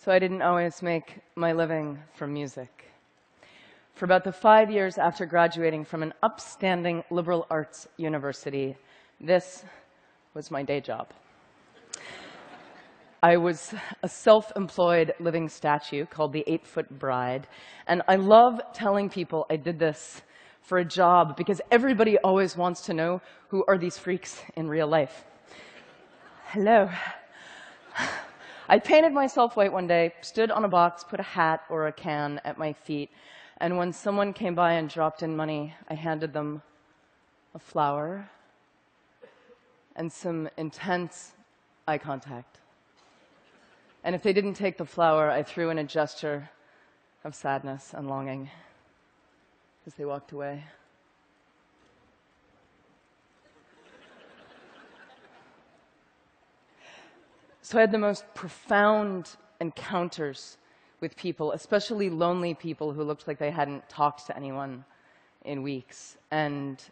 So I didn't always make my living from music. For about the 5 years after graduating from an upstanding liberal arts university, this was my day job. I was a self-employed living statue called the 8-Foot Bride, and I love telling people I did this for a job because everybody always wants to know who are these freaks in real life. Hello. I painted myself white one day, stood on a box, put a hat or a can at my feet, and when someone came by and dropped in money, I handed them a flower and some intense eye contact. And if they didn't take the flower, I threw in a gesture of sadness and longing as they walked away. So I had the most profound encounters with people, especially lonely people who looked like they hadn't talked to anyone in weeks. And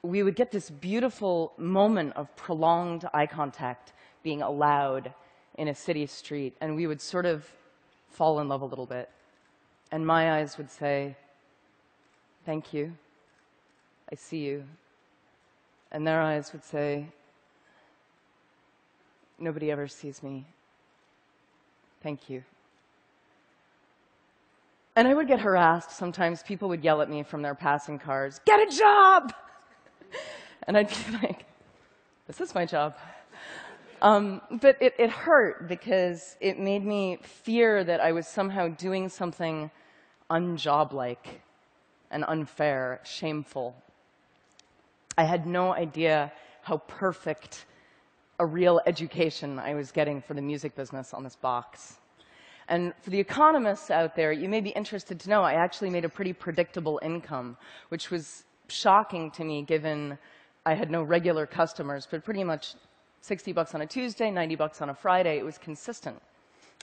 we would get this beautiful moment of prolonged eye contact being allowed in a city street, and we would sort of fall in love a little bit. And my eyes would say, "Thank you. I see you." And their eyes would say, "Nobody ever sees me. Thank you." And I would get harassed. Sometimes people would yell at me from their passing cars, "Get a job!" And I'd be like, "This is my job." But it hurt because it made me fear that I was somehow doing something unjob-like and unfair, shameful. I had no idea how perfect a real education I was getting for the music business on this box. And for the economists out there, you may be interested to know I actually made a pretty predictable income, which was shocking to me given I had no regular customers, but pretty much $60 on a Tuesday, $90 on a Friday. It was consistent.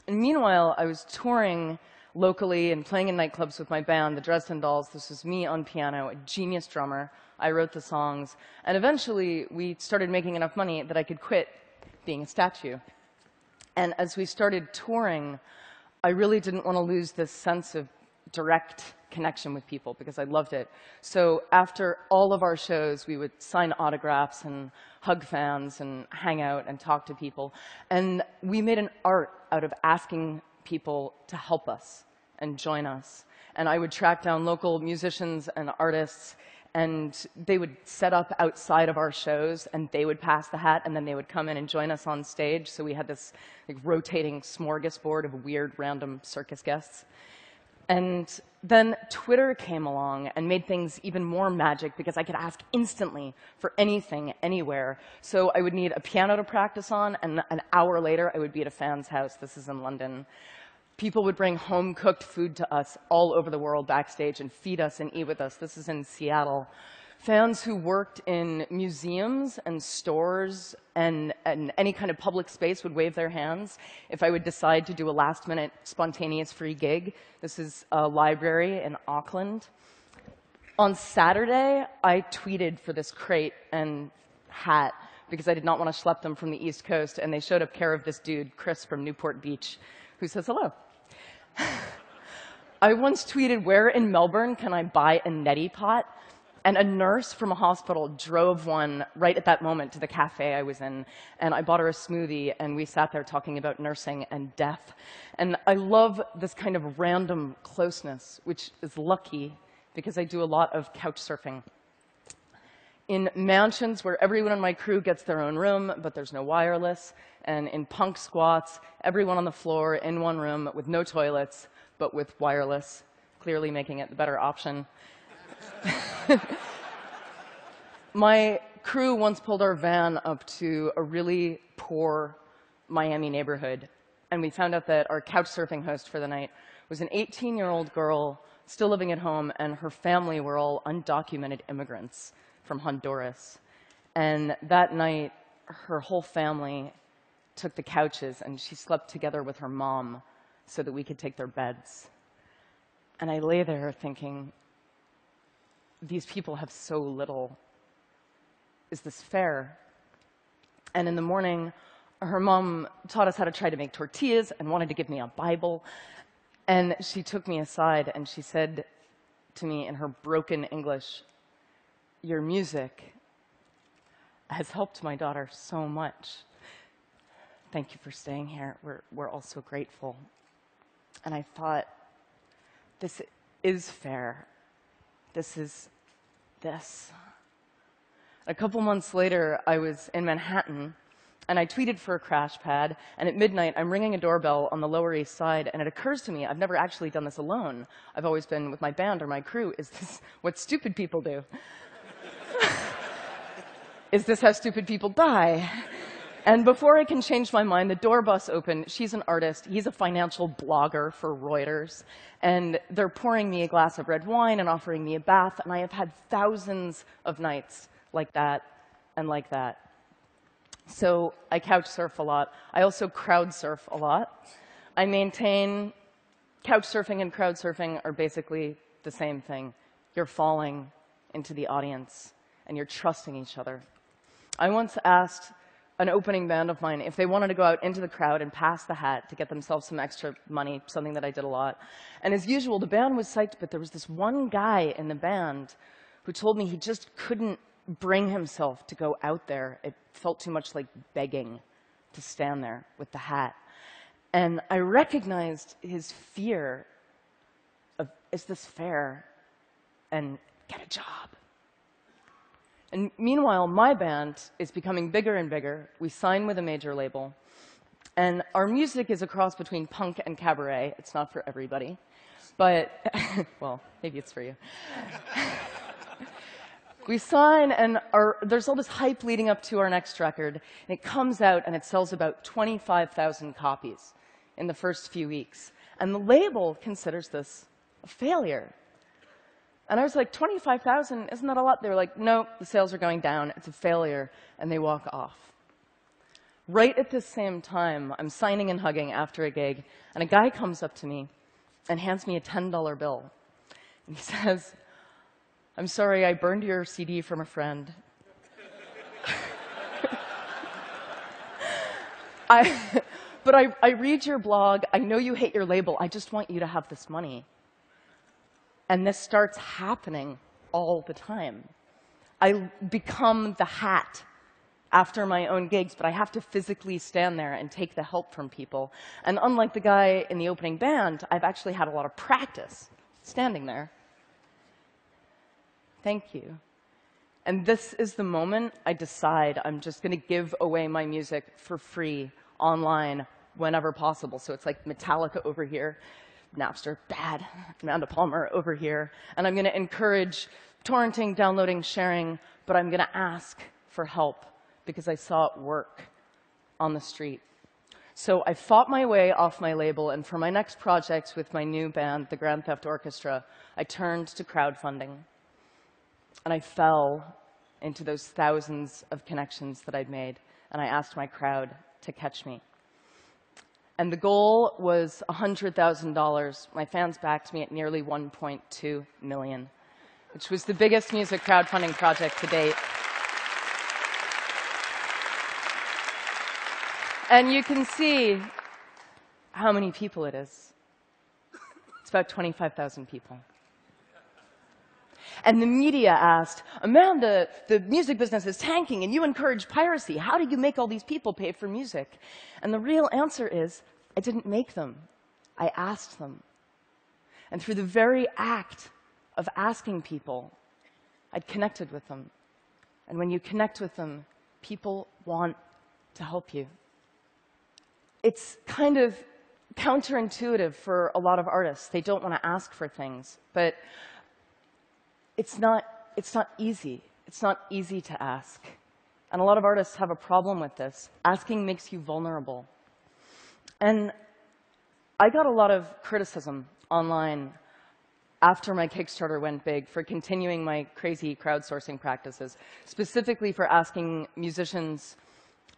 And meanwhile, I was touring locally and playing in nightclubs with my band, the Dresden Dolls. This was me on piano, a genius drummer. I wrote the songs. And eventually, we started making enough money that I could quit being a statue. And as we started touring, I really didn't want to lose this sense of direct connection with people because I loved it. So after all of our shows, we would sign autographs and hug fans and hang out and talk to people. And we made an art out of asking people to help us and join us. And I would track down local musicians and artists, and they would set up outside of our shows, and they would pass the hat, and then they would come in and join us on stage. So we had this rotating smorgasbord of weird, random circus guests. And then Twitter came along and made things even more magic because I could ask instantly for anything, anywhere. So I would need a piano to practice on, and an hour later, I would be at a fan's house. This is in London. People would bring home-cooked food to us all over the world backstage and feed us and eat with us. This is in Seattle. Fans who worked in museums and stores and any kind of public space would wave their hands if I would decide to do a last-minute spontaneous free gig. This is a library in Auckland. On Saturday, I tweeted for this crate and hat because I did not want to schlep them from the East Coast, and they showed up care of this dude, Chris from Newport Beach, who says hello. I once tweeted, "Where in Melbourne can I buy a neti pot?" And a nurse from a hospital drove one right at that moment to the cafe I was in, and I bought her a smoothie, and we sat there talking about nursing and death. And I love this kind of random closeness, which is lucky because I do a lot of couch surfing. In mansions where everyone on my crew gets their own room, but there's no wireless, and in punk squats, everyone on the floor in one room with no toilets, but with wireless, clearly making it the better option. My crew once pulled our van up to a really poor Miami neighborhood, and we found out that our couch surfing host for the night was an 18-year-old girl still living at home, and her family were all undocumented immigrants from Honduras. And that night, her whole family took the couches, and she slept together with her mom so that we could take their beds. And I lay there thinking, these people have so little. Is this fair? And in the morning, her mom taught us how to try to make tortillas and wanted to give me a Bible. And she took me aside and she said to me in her broken English, "Your music has helped my daughter so much. Thank you for staying here. We're all so grateful." And I thought, this is fair. This is this. A couple months later, I was in Manhattan, and I tweeted for a crash pad, and at midnight, I'm ringing a doorbell on the Lower East Side, and it occurs to me, I've never actually done this alone. I've always been with my band or my crew. Is this what stupid people do? Is this how stupid people die? And before I can change my mind, the door busts open. She's an artist. He's a financial blogger for Reuters. And they're pouring me a glass of red wine and offering me a bath. And I have had thousands of nights like that and like that. So I couch surf a lot. I also crowd surf a lot. I maintain couch surfing and crowd surfing are basically the same thing. You're falling into the audience, and you're trusting each other. I once asked an opening band of mine if they wanted to go out into the crowd and pass the hat to get themselves some extra money, something that I did a lot. And as usual, the band was psyched, but there was this one guy in the band who told me he just couldn't bring himself to go out there. It felt too much like begging to stand there with the hat. And I recognized his fear of, is this fair? And get a job. And meanwhile, my band is becoming bigger and bigger. We sign with a major label. And our music is a cross between punk and cabaret. It's not for everybody. But, well, maybe it's for you. We sign, and there's all this hype leading up to our next record. And it comes out, and it sells about 25,000 copies in the first few weeks. And the label considers this a failure. And I was like, 25,000, isn't that a lot? They were like, no, the sales are going down. It's a failure. And they walk off. Right at the same time, I'm signing and hugging after a gig, and a guy comes up to me and hands me a $10 bill. And he says, "I'm sorry, I burned your CD from a friend." But I read your blog. I know you hate your label. I just want you to have this money. And this starts happening all the time. I become the hat after my own gigs, but I have to physically stand there and take the help from people. And unlike the guy in the opening band, I've actually had a lot of practice standing there. Thank you. And this is the moment I decide I'm just going to give away my music for free online whenever possible. So it's like Metallica over here. Napster, bad. Amanda Palmer over here. And I'm going to encourage torrenting, downloading, sharing, but I'm going to ask for help because I saw it work on the street. So I fought my way off my label, and for my next project with my new band, the Grand Theft Orchestra, I turned to crowdfunding. And I fell into those thousands of connections that I'd made, and I asked my crowd to catch me. And the goal was $100,000. My fans backed me at nearly $1.2 million, which was the biggest music crowdfunding project to date. And you can see how many people it is. It's about 25,000 people. And the media asked, "Amanda, the music business is tanking, and you encourage piracy. How do you make all these people pay for music?" And the real answer is, I didn't make them. I asked them. And through the very act of asking people, I'd connected with them. And when you connect with them, people want to help you. It's kind of counterintuitive for a lot of artists. They don't want to ask for things. But it's not easy. It's not easy to ask. And a lot of artists have a problem with this. Asking makes you vulnerable. And I got a lot of criticism online after my Kickstarter went big for continuing my crazy crowdsourcing practices, specifically for asking musicians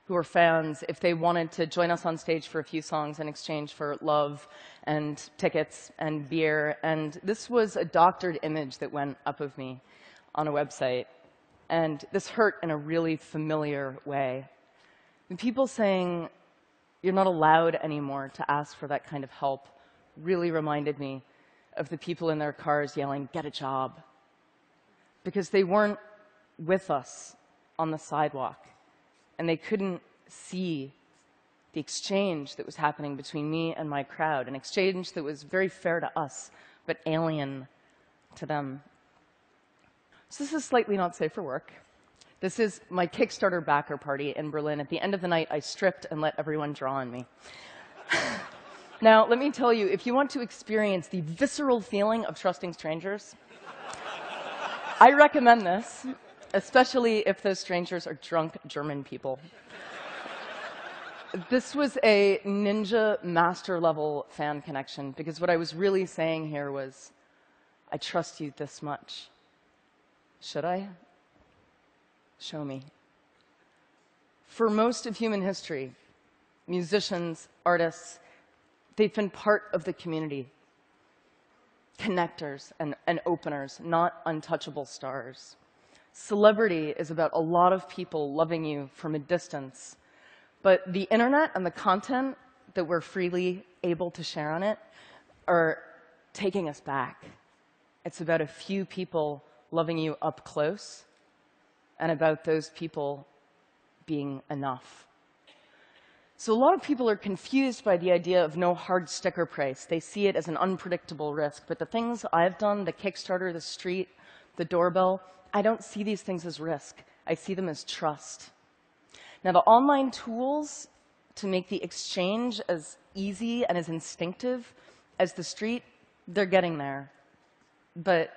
who were fans if they wanted to join us on stage for a few songs in exchange for love and tickets and beer. And this was a doctored image that went up of me on a website. And this hurt in a really familiar way. And people saying, "You're not allowed anymore to ask for that kind of help," really reminded me of the people in their cars yelling, "Get a job." Because they weren't with us on the sidewalk, and they couldn't see the exchange that was happening between me and my crowd, an exchange that was very fair to us, but alien to them. So this is slightly not safe for work. This is my Kickstarter backer party in Berlin. At the end of the night, I stripped and let everyone draw on me. Now, let me tell you, if you want to experience the visceral feeling of trusting strangers, I recommend this, especially if those strangers are drunk German people. This was a ninja master level fan connection, because what I was really saying here was, I trust you this much. Should I? Show me. For most of human history, musicians, artists, they've been part of the community. Connectors and openers, not untouchable stars. Celebrity is about a lot of people loving you from a distance. But the internet and the content that we're freely able to share on it are taking us back. It's about a few people loving you up close, and about those people being enough. So a lot of people are confused by the idea of no hard sticker price. They see it as an unpredictable risk. But the things I've done, the Kickstarter, the street, the doorbell, I don't see these things as risk. I see them as trust. Now, the online tools to make the exchange as easy and as instinctive as the street, they're getting there. But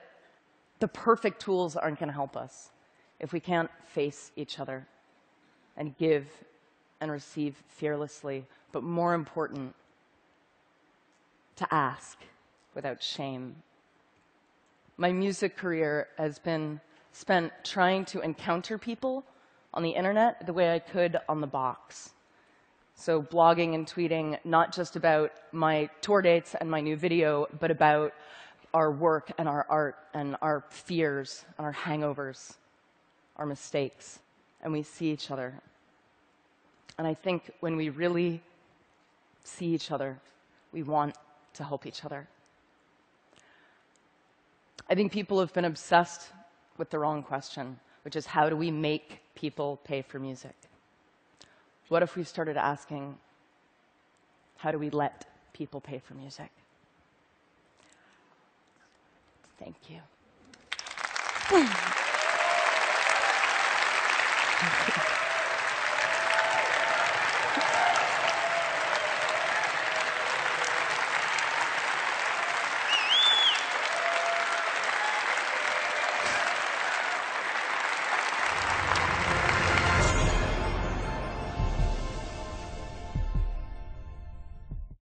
the perfect tools aren't going to help us if we can't face each other and give and receive fearlessly, but more important, to ask without shame. My music career has been spent trying to encounter people on the internet the way I could on the box. So blogging and tweeting, not just about my tour dates and my new video, but about our work and our art and our fears and our hangovers, our mistakes, and we see each other. And I think when we really see each other, we want to help each other. I think people have been obsessed with the wrong question, which is, how do we make people pay for music? What if we started asking, how do we let people pay for music? Thank you.